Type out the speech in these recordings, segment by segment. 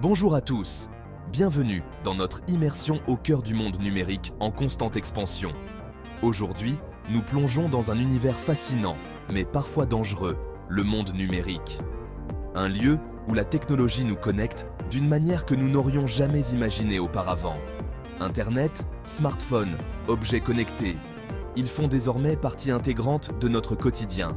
Bonjour à tous, bienvenue dans notre immersion au cœur du monde numérique en constante expansion. Aujourd'hui, nous plongeons dans un univers fascinant, mais parfois dangereux, le monde numérique. Un lieu où la technologie nous connecte d'une manière que nous n'aurions jamais imaginée auparavant. Internet, smartphone, objets connectés, ils font désormais partie intégrante de notre quotidien.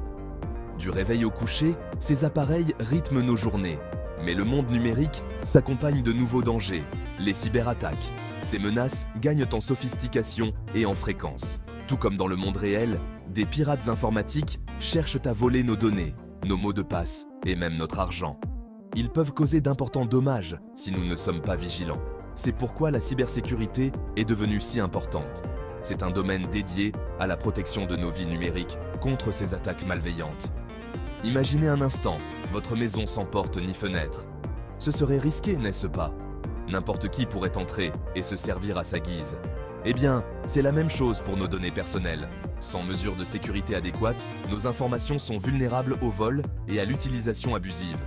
Du réveil au coucher, ces appareils rythment nos journées. Mais le monde numérique s'accompagne de nouveaux dangers, les cyberattaques. Ces menaces gagnent en sophistication et en fréquence. Tout comme dans le monde réel, des pirates informatiques cherchent à voler nos données, nos mots de passe et même notre argent. Ils peuvent causer d'importants dommages si nous ne sommes pas vigilants. C'est pourquoi la cybersécurité est devenue si importante. C'est un domaine dédié à la protection de nos vies numériques contre ces attaques malveillantes. Imaginez un instant, votre maison sans porte ni fenêtre. Ce serait risqué, n'est-ce pas? N'importe qui pourrait entrer et se servir à sa guise. Eh bien, c'est la même chose pour nos données personnelles. Sans mesures de sécurité adéquates, nos informations sont vulnérables au vol et à l'utilisation abusive.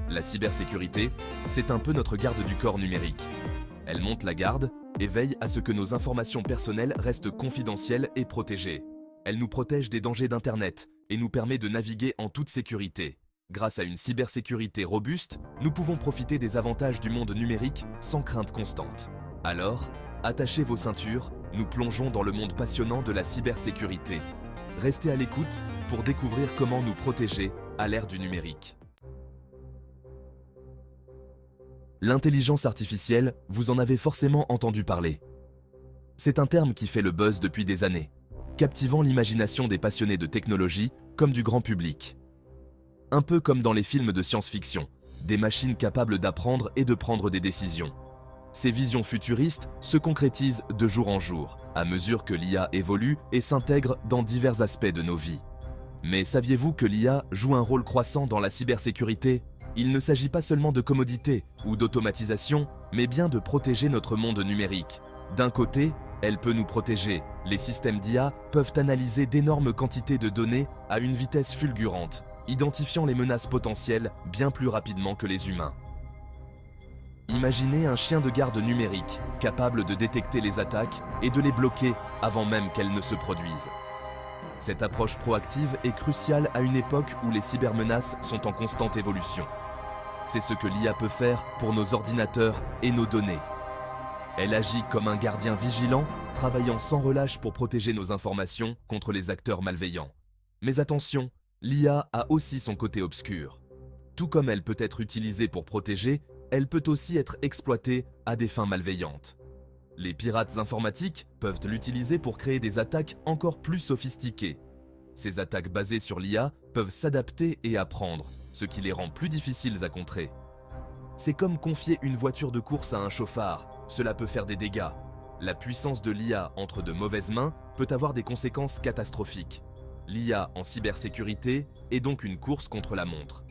La cybersécurité, c'est un peu notre garde du corps numérique. Elle monte la garde et veille à ce que nos informations personnelles restent confidentielles et protégées. Elle nous protège des dangers d'Internet et nous permet de naviguer en toute sécurité. Grâce à une cybersécurité robuste, nous pouvons profiter des avantages du monde numérique sans crainte constante. Alors, attachez vos ceintures, nous plongeons dans le monde passionnant de la cybersécurité. Restez à l'écoute pour découvrir comment nous protéger à l'ère du numérique. L'intelligence artificielle, vous en avez forcément entendu parler. C'est un terme qui fait le buzz depuis des années, captivant l'imagination des passionnés de technologie comme du grand public. Un peu comme dans les films de science-fiction, des machines capables d'apprendre et de prendre des décisions. Ces visions futuristes se concrétisent de jour en jour, à mesure que l'IA évolue et s'intègre dans divers aspects de nos vies. Mais saviez-vous que l'IA joue un rôle croissant dans la cybersécurité ? Il ne s'agit pas seulement de commodité ou d'automatisation, mais bien de protéger notre monde numérique. D'un côté, elle peut nous protéger. Les systèmes d'IA peuvent analyser d'énormes quantités de données à une vitesse fulgurante, identifiant les menaces potentielles bien plus rapidement que les humains. Imaginez un chien de garde numérique, capable de détecter les attaques et de les bloquer avant même qu'elles ne se produisent. Cette approche proactive est cruciale à une époque où les cybermenaces sont en constante évolution. C'est ce que l'IA peut faire pour nos ordinateurs et nos données. Elle agit comme un gardien vigilant, travaillant sans relâche pour protéger nos informations contre les acteurs malveillants. Mais attention, l'IA a aussi son côté obscur. Tout comme elle peut être utilisée pour protéger, elle peut aussi être exploitée à des fins malveillantes. Les pirates informatiques peuvent l'utiliser pour créer des attaques encore plus sophistiquées. Ces attaques basées sur l'IA peuvent s'adapter et apprendre, ce qui les rend plus difficiles à contrer. C'est comme confier une voiture de course à un chauffard, cela peut faire des dégâts. La puissance de l'IA entre de mauvaises mains peut avoir des conséquences catastrophiques. L'IA en cybersécurité est donc une course contre la montre.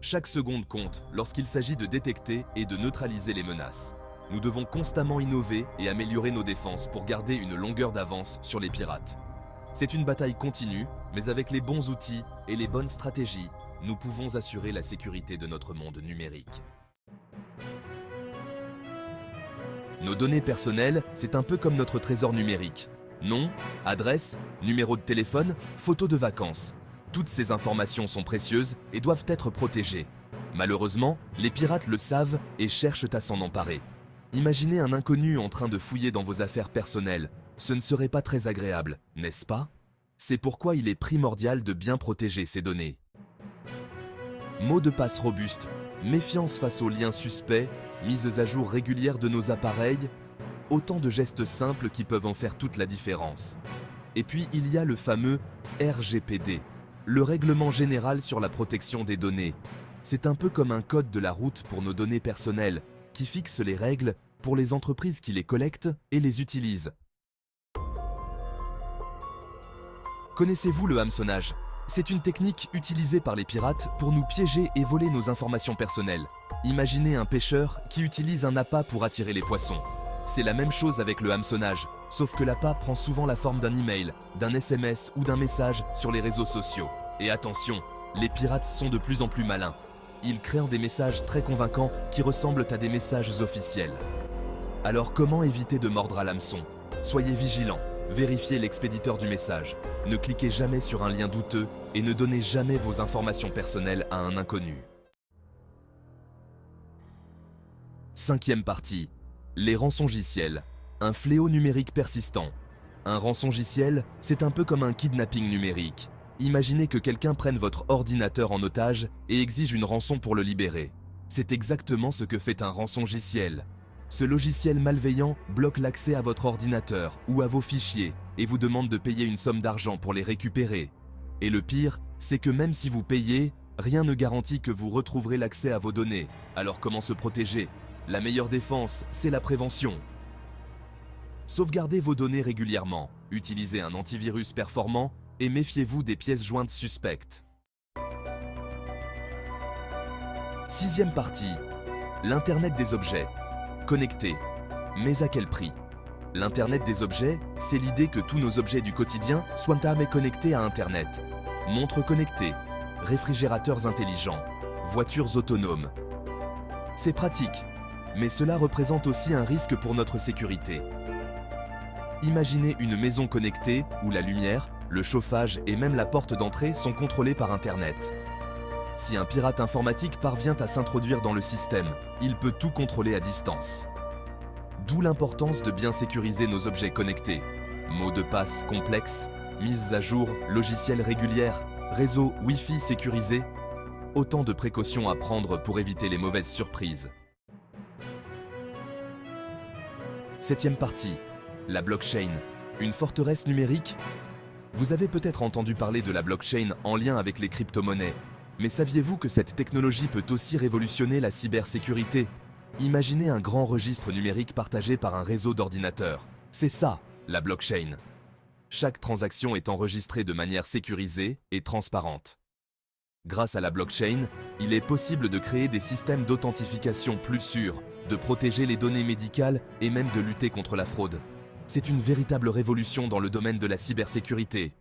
Chaque seconde compte lorsqu'il s'agit de détecter et de neutraliser les menaces. Nous devons constamment innover et améliorer nos défenses pour garder une longueur d'avance sur les pirates. C'est une bataille continue, mais avec les bons outils et les bonnes stratégies, nous pouvons assurer la sécurité de notre monde numérique. Nos données personnelles, c'est un peu comme notre trésor numérique. Nom, adresse, numéro de téléphone, photos de vacances. Toutes ces informations sont précieuses et doivent être protégées. Malheureusement, les pirates le savent et cherchent à s'en emparer. Imaginez un inconnu en train de fouiller dans vos affaires personnelles. Ce ne serait pas très agréable, n'est-ce pas? C'est pourquoi il est primordial de bien protéger ces données. Mots de passe robustes, méfiance face aux liens suspects, mises à jour régulières de nos appareils, autant de gestes simples qui peuvent en faire toute la différence. Et puis il y a le fameux RGPD, le Règlement général sur la protection des données. C'est un peu comme un code de la route pour nos données personnelles, qui fixe les règles pour les entreprises qui les collectent et les utilisent. Connaissez-vous le hameçonnage? C'est une technique utilisée par les pirates pour nous piéger et voler nos informations personnelles. Imaginez un pêcheur qui utilise un appât pour attirer les poissons. C'est la même chose avec le hameçonnage, sauf que l'appât prend souvent la forme d'un email, d'un SMS ou d'un message sur les réseaux sociaux. Et attention, les pirates sont de plus en plus malins. Ils créent des messages très convaincants qui ressemblent à des messages officiels. Alors comment éviter de mordre à l'hameçon? Soyez vigilants, vérifiez l'expéditeur du message, ne cliquez jamais sur un lien douteux et ne donnez jamais vos informations personnelles à un inconnu. Cinquième partie. Les rançongiciels. Un fléau numérique persistant. Un rançongiciel, c'est un peu comme un kidnapping numérique. Imaginez que quelqu'un prenne votre ordinateur en otage et exige une rançon pour le libérer. C'est exactement ce que fait un rançongiciel. Ce logiciel malveillant bloque l'accès à votre ordinateur ou à vos fichiers et vous demande de payer une somme d'argent pour les récupérer. Et le pire, c'est que même si vous payez, rien ne garantit que vous retrouverez l'accès à vos données. Alors comment se protéger? La meilleure défense, c'est la prévention. Sauvegardez vos données régulièrement, utilisez un antivirus performant et méfiez-vous des pièces jointes suspectes. Sixième partie. L'Internet des objets. Connecté. Mais à quel prix? L'Internet des objets, c'est l'idée que tous nos objets du quotidien soient âmes et connectés à Internet. Montres connectées, réfrigérateurs intelligents, voitures autonomes. C'est pratique, mais cela représente aussi un risque pour notre sécurité. Imaginez une maison connectée où la lumière, le chauffage et même la porte d'entrée sont contrôlés par Internet. Si un pirate informatique parvient à s'introduire dans le système, il peut tout contrôler à distance. D'où l'importance de bien sécuriser nos objets connectés. Mots de passe complexes, mises à jour, logiciels régulières, réseau Wi-Fi sécurisé. Autant de précautions à prendre pour éviter les mauvaises surprises. Septième partie. La blockchain. Une forteresse numérique? Vous avez peut-être entendu parler de la blockchain en lien avec les crypto-monnaies. Mais saviez-vous que cette technologie peut aussi révolutionner la cybersécurité? Imaginez un grand registre numérique partagé par un réseau d'ordinateurs. C'est ça, la blockchain. Chaque transaction est enregistrée de manière sécurisée et transparente. Grâce à la blockchain, il est possible de créer des systèmes d'authentification plus sûrs, de protéger les données médicales et même de lutter contre la fraude. C'est une véritable révolution dans le domaine de la cybersécurité.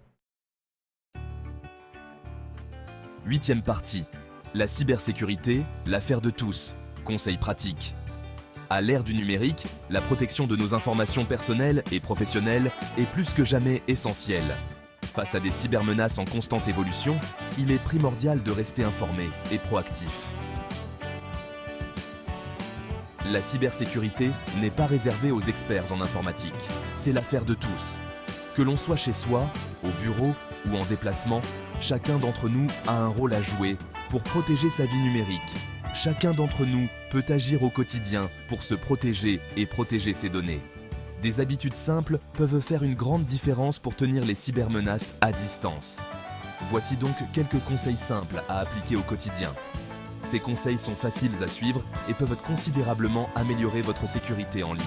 Huitième partie. La cybersécurité, l'affaire de tous. Conseils pratiques. À l'ère du numérique, la protection de nos informations personnelles et professionnelles est plus que jamais essentielle. Face à des cybermenaces en constante évolution, il est primordial de rester informé et proactif. La cybersécurité n'est pas réservée aux experts en informatique. C'est l'affaire de tous. Que l'on soit chez soi, au bureau ou en déplacement, chacun d'entre nous a un rôle à jouer pour protéger sa vie numérique. Chacun d'entre nous peut agir au quotidien pour se protéger et protéger ses données. Des habitudes simples peuvent faire une grande différence pour tenir les cybermenaces à distance. Voici donc quelques conseils simples à appliquer au quotidien. Ces conseils sont faciles à suivre et peuvent considérablement améliorer votre sécurité en ligne.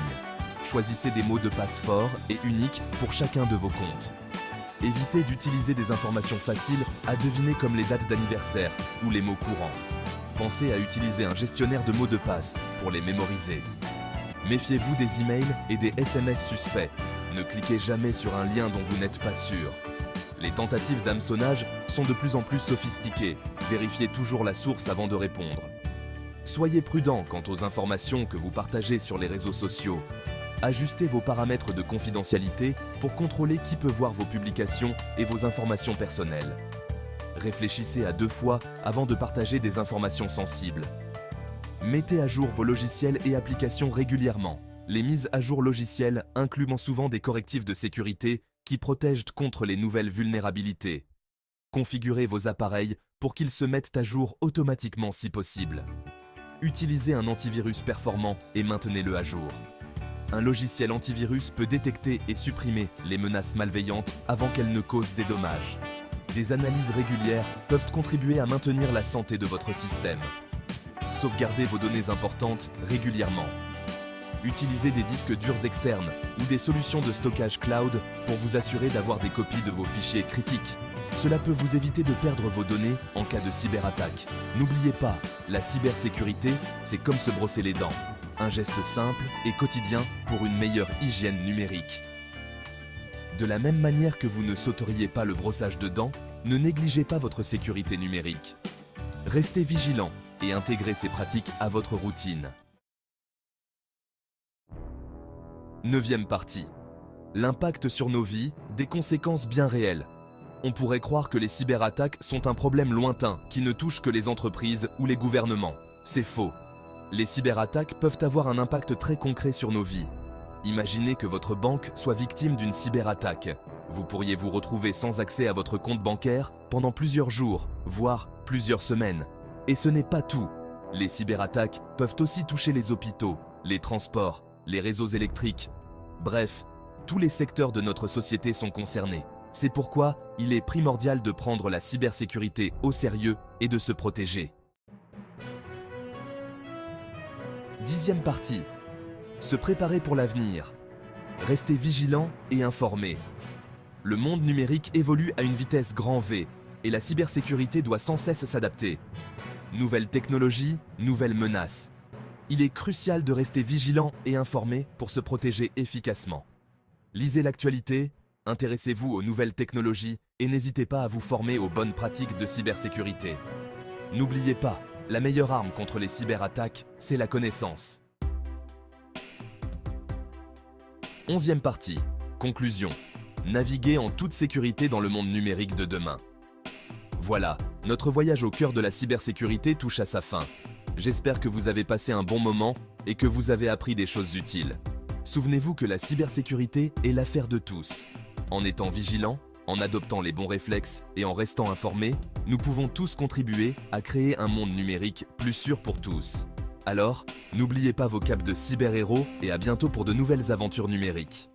Choisissez des mots de passe forts et uniques pour chacun de vos comptes. Évitez d'utiliser des informations faciles à deviner comme les dates d'anniversaire ou les mots courants. Pensez à utiliser un gestionnaire de mots de passe pour les mémoriser. Méfiez-vous des emails et des SMS suspects. Ne cliquez jamais sur un lien dont vous n'êtes pas sûr. Les tentatives d'hameçonnage sont de plus en plus sophistiquées. Vérifiez toujours la source avant de répondre. Soyez prudent quant aux informations que vous partagez sur les réseaux sociaux. Ajustez vos paramètres de confidentialité pour contrôler qui peut voir vos publications et vos informations personnelles. Réfléchissez à 2 fois avant de partager des informations sensibles. Mettez à jour vos logiciels et applications régulièrement. Les mises à jour logicielles incluent souvent des correctifs de sécurité qui protègent contre les nouvelles vulnérabilités. Configurez vos appareils pour qu'ils se mettent à jour automatiquement si possible. Utilisez un antivirus performant et maintenez-le à jour. Un logiciel antivirus peut détecter et supprimer les menaces malveillantes avant qu'elles ne causent des dommages. Des analyses régulières peuvent contribuer à maintenir la santé de votre système. Sauvegardez vos données importantes régulièrement. Utilisez des disques durs externes ou des solutions de stockage cloud pour vous assurer d'avoir des copies de vos fichiers critiques. Cela peut vous éviter de perdre vos données en cas de cyberattaque. N'oubliez pas, la cybersécurité, c'est comme se brosser les dents. Un geste simple et quotidien pour une meilleure hygiène numérique. De la même manière que vous ne sauteriez pas le brossage de dents, ne négligez pas votre sécurité numérique. Restez vigilant, et intégrez ces pratiques à votre routine. 9e partie. L'impact sur nos vies, des conséquences bien réelles. On pourrait croire que les cyberattaques sont un problème lointain qui ne touche que les entreprises ou les gouvernements. C'est faux. Les cyberattaques peuvent avoir un impact très concret sur nos vies. Imaginez que votre banque soit victime d'une cyberattaque. Vous pourriez vous retrouver sans accès à votre compte bancaire pendant plusieurs jours, voire plusieurs semaines. Et ce n'est pas tout. Les cyberattaques peuvent aussi toucher les hôpitaux, les transports, les réseaux électriques. Bref, tous les secteurs de notre société sont concernés. C'est pourquoi il est primordial de prendre la cybersécurité au sérieux et de se protéger. 10e partie. Se préparer pour l'avenir. Restez vigilant et informé. Le monde numérique évolue à une vitesse grand V et la cybersécurité doit sans cesse s'adapter. Nouvelles technologies, nouvelles menaces. Il est crucial de rester vigilant et informé pour se protéger efficacement. Lisez l'actualité, intéressez-vous aux nouvelles technologies et n'hésitez pas à vous former aux bonnes pratiques de cybersécurité. N'oubliez pas, la meilleure arme contre les cyberattaques, c'est la connaissance. 11e partie. Conclusion. Naviguer en toute sécurité dans le monde numérique de demain. Voilà, notre voyage au cœur de la cybersécurité touche à sa fin. J'espère que vous avez passé un bon moment et que vous avez appris des choses utiles. Souvenez-vous que la cybersécurité est l'affaire de tous. En étant vigilants, en adoptant les bons réflexes et en restant informés, nous pouvons tous contribuer à créer un monde numérique plus sûr pour tous. Alors, n'oubliez pas vos capes de cyber-héros et à bientôt pour de nouvelles aventures numériques.